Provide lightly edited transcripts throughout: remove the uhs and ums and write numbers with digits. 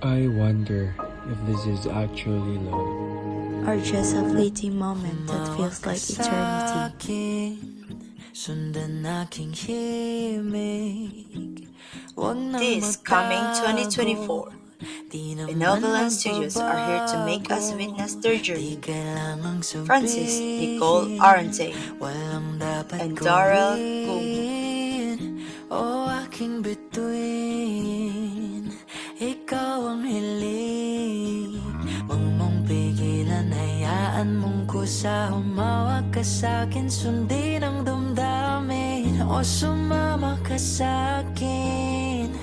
I wonder if this is actually love. Or just a fleeting moment that feels like eternity. This coming 2024, Benevolent Studios are here to make us witness their journey. Francis Nicole Arante and Darrell Gould. O aking bituin, ikaw ang hiling. Huwag mong pigilan, hayaan mong kusa. Humawag ka sa'kin, sundin ang damdamin. O sumama ka sa'kin,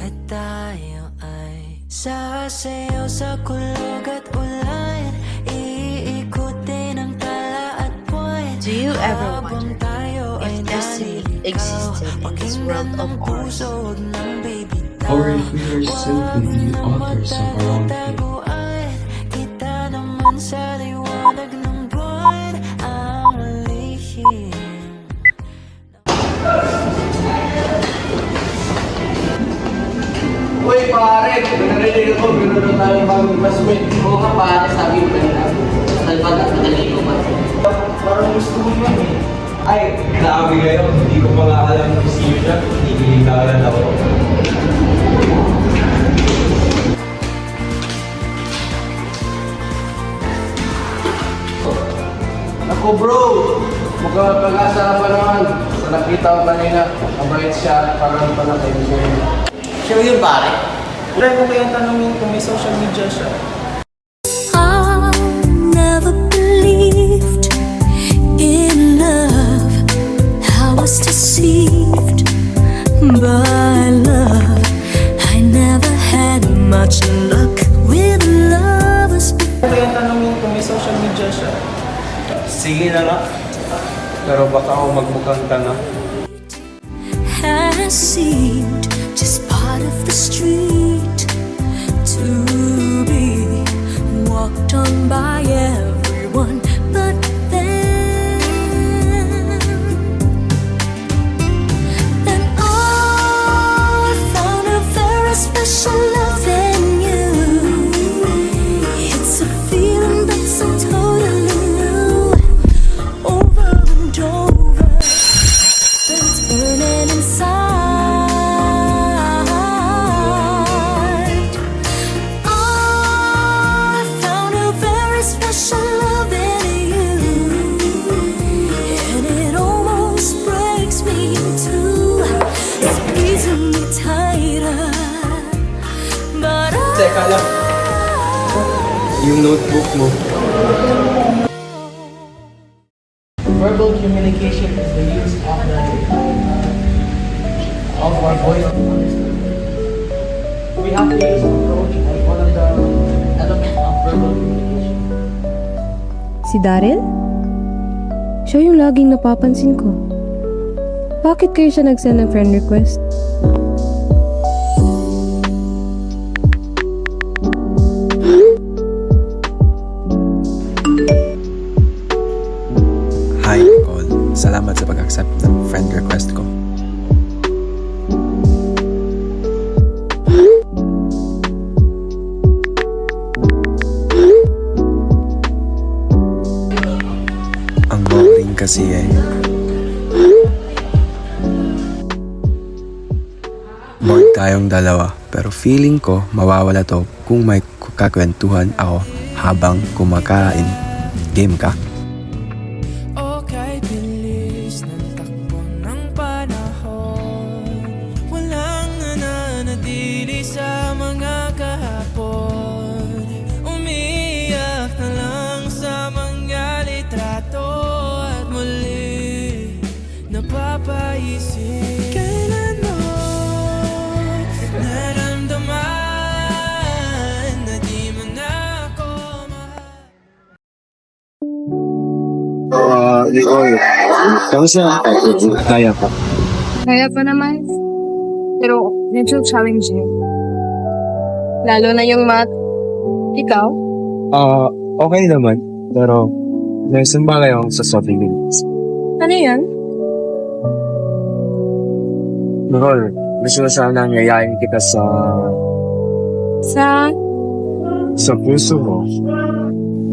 at tayo ay sasayaw sa kulog at ulan. Iikutin ang tala at buwan. Do you ever wonder if destiny existed in this world of ours? Or if we are simply the authors of our own fate. Kita naman sa liwanag ng buwan ang lihim. Uy, pare! Narinig ako, meron na tayong bagong classmate. Oo nga, pare, sabi mo na. Talpag at nagaligo pa. Parang gusto mo yun eh. Ay, grabe kayo. Hindi ko pa nga alam kung sino siya. Hinihilingalan ako. Ako bro! Mukhang pag-asa pa naman. Sa nakita ko kanina, mabait siya, parang panakaibigan. Siya yun pare. Try mo kayang tanongin kung may social media siya. I never believed in love. I was deceived by love. I never had much luck with lovers. Try mo kayang tanongin kung may social media siya. Sige na nga. Pero baka ako magmukhang tanga. Has seemed just part of the street to be walked on by everyone, but then I found a very special love in you. It's a feeling that's so totally new, over and over, that's burning inside. I found a very special love in you, and it almost breaks me in two, squeezing me tighter, but Teka lang. Yung notebook mo. Verbal communication is the use of our voice. We have to use approach as one of the elements of verbal communication. Si Daryl? Siya yung laging napapansin ko. Bakit kayo siya nag-send ng friend request? Hi, Nicole. Salamat sa pag-accept ng friend request ko. Ang boring kasi eh. Bored tayong dalawa, pero feeling ko mawawala to kung may kakwentuhan ako habang kumakain. Game ka? Okay, bilis ng takbo ng panahon. Walang nananatili sa mga kahapon. Umiyak na lang sa mga litrato at muli napapaisip. Kailan mo naramdaman na di mo na ako mahal? Nicole. Kamusta? Kaya pa. Kaya pa naman. Pero medyo challenging. Lalo na yung math. Ikaw? Okay naman. Pero, lesson ba ngayon sa solving minutes? Ano yan? Nicole, gusto ko sana ngayain kita sa Sa puso mo.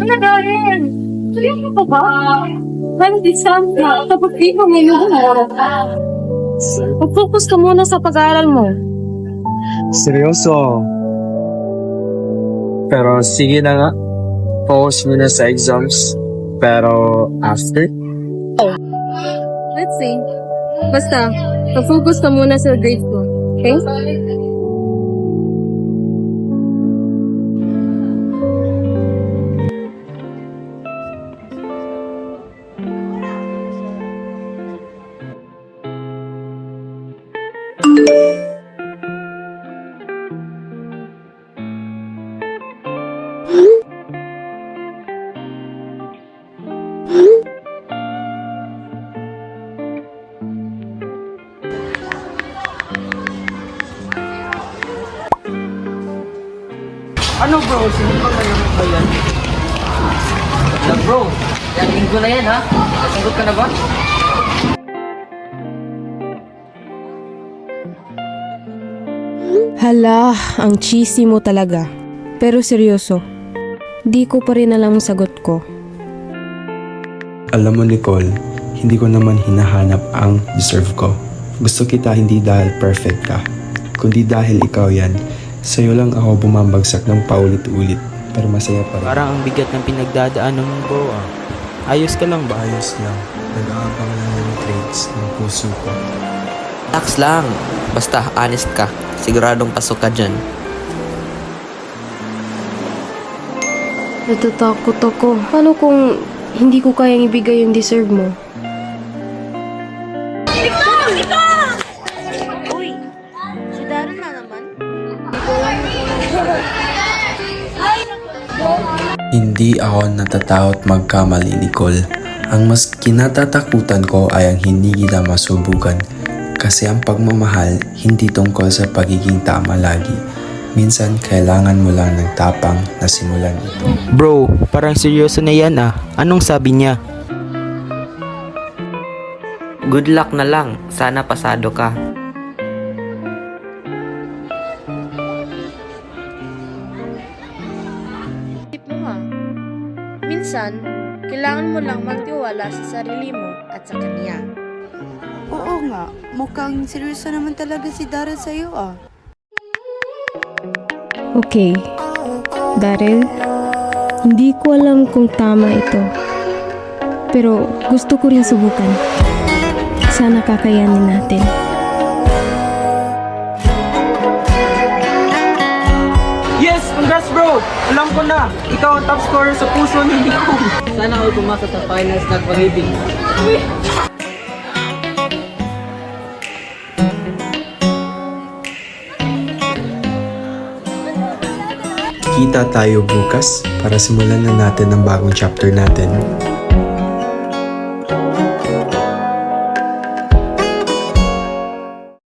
Ano Darren? Seryoso ka ba? Hindi sana. Kapag di mo ngayon mag-focus ka muna sa pag-aaral mo. Seryoso. Pero sige na nga. Focus muna sa exams. Pero after? Let's see. Basta, focus ka muna sa grades mo. Okay? Ano bro? Sino ba ngayon ba yan? Bro, yung linggo na yan ha? Nasagot ka na ba? Hala, ang cheesy mo talaga. Pero seryoso, di ko pa rin alam ang sagot ko. Alam mo Nicole, hindi ko naman hinahanap ang deserve ko. Gusto kita hindi dahil perfect ka, kundi dahil ikaw yan. Sa'yo lang ako bumabagsak ng paulit-ulit, pero masaya pa rin. Parang ang bigat ng pinagdadaanan mo bro ah. Ayos ka lang ba? Ayos lang, nag-aabang lang ng grades ng puso ko. Relax lang. Basta honest ka. Siguradong pasok ka dyan. Natatakot ako. Paano kung hindi ko kayang ibigay yung deserve mo? Uy, si Darren na naman. Hindi ako natatakot magkamali, Nicole. Ang mas kinatatakutan ko ay ang hindi kita masubukan. Kasi ang pagmamahal, hindi tungkol sa pagiging tama lagi. Minsan, kailangan mo lang ng tapang na simulan ito. Bro, parang seryoso na yan ah. Anong sabi niya? Good luck na lang. Sana pasado ka. Tip mo ha. Minsan, kailangan mo lang magtiwala sa sarili mo at sa kanya. Oo nga, mukhang seryoso naman talaga si Daryl sa'yo ah. Okay, Daryl, hindi ko alam kung tama ito. Pero gusto ko rin subukan. Sana kakayanin natin. Yes! Congrats bro! Alam ko na! Ikaw ang top scorer sa puso ni Nico. Sana ako pumasa sa finals ng pag-ibig. Kita tayo bukas para simulan na natin ang bagong chapter natin.